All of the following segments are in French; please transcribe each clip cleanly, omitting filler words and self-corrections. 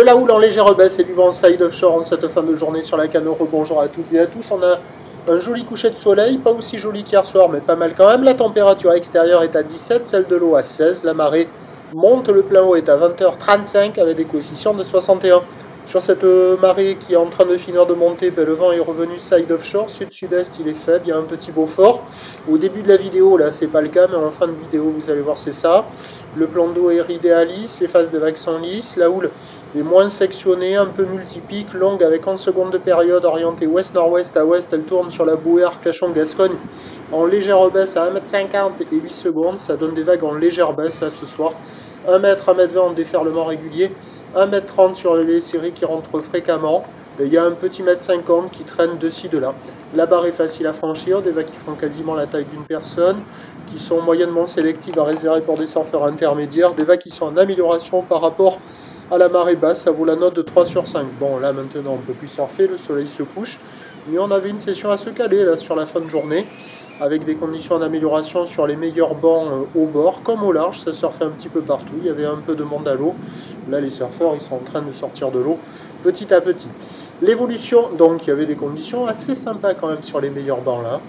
la houle en légère baisse et du vent side offshore en cette fin de journée sur la Cano. Rebonjour à toutes et à tous. On a un joli coucher de soleil, pas aussi joli qu'hier soir, mais pas mal quand même. La température extérieure est à 17, celle de l'eau à 16. La marée monte, le plein eau est à 20h35 avec des coefficients de 61. Sur cette marée qui est en train de finir de monter, le vent est revenu side offshore, sud-sud-est il est faible, il y a un petit Beaufort. Au début de la vidéo, là c'est pas le cas, mais en fin de vidéo vous allez voir c'est ça. Le plan d'eau est ridé à lisse, les phases de vagues sont lisses, la houle est moins sectionnée, un peu multipique, longue avec 11 secondes de période, orientée ouest-nord-ouest à ouest, elle tourne sur la bouée Arcachon-Gascogne en légère baisse à 1m50 et 8 secondes, ça donne des vagues en légère baisse là ce soir. 1 m, 1 m 20 en déferlement régulier, 1 m 30 sur les séries qui rentrent fréquemment. Et il y a un petit 1m50 qui traîne de ci, de là. La barre est facile à franchir, des vagues qui font quasiment la taille d'une personne, qui sont moyennement sélectives à réserver pour des surfeurs intermédiaires, des vagues qui sont en amélioration par rapport à la marée basse, ça vaut la note de 3 sur 5. Bon, là maintenant on ne peut plus surfer, le soleil se couche, mais on avait une session à se caler là sur la fin de journée, avec des conditions d'amélioration sur les meilleurs bancs au bord, comme au large, ça surfait un petit peu partout, il y avait un peu de monde à l'eau. Là les surfeurs ils sont en train de sortir de l'eau petit à petit. L'évolution, donc il y avait des conditions assez sympas quand même sur les meilleurs bancs là.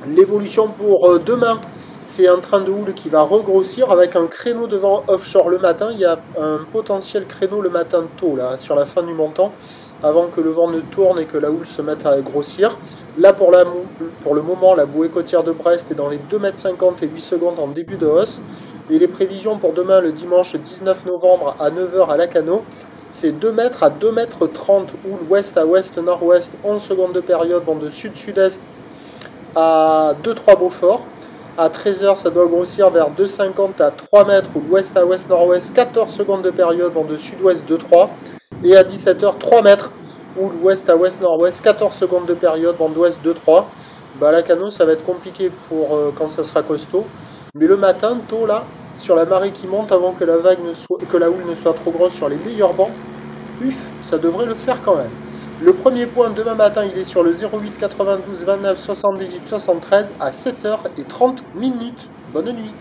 L'évolution pour demain, c'est un train de houle qui va regrossir avec un créneau de vent offshore le matin. Il y a un potentiel créneau le matin tôt là, sur la fin du montant, avant que le vent ne tourne et que la houle se mette à grossir. Là pour le moment, la bouée côtière de Brest est dans les 2,50 m et 8 secondes en début de hausse. Et les prévisions pour demain, le dimanche 19 novembre à 9 h à la Cano, c'est 2 m à 2,30 m, houle ouest à ouest, nord-ouest, 11 secondes de période, vent de sud-sud-est à 2-3 Beaufort. À 13 h, ça doit grossir vers 2,50 à 3 mètres, ou l'ouest à ouest, nord-ouest, 14 secondes de période, vent de sud-ouest 2-3. Et à 17 h, 3 mètres, ou l'ouest à ouest, nord-ouest, 14 secondes de période, vent d'ouest 2-3. Bah, la Cano, ça va être compliqué pour quand ça sera costaud. Mais le matin, tôt là, sur la marée qui monte, avant que la houle ne soit trop grosse sur les meilleurs bancs, ça devrait le faire quand même. Le premier point demain matin, il est sur le 08 92 29 78 73 à 7 h 30. Bonne nuit.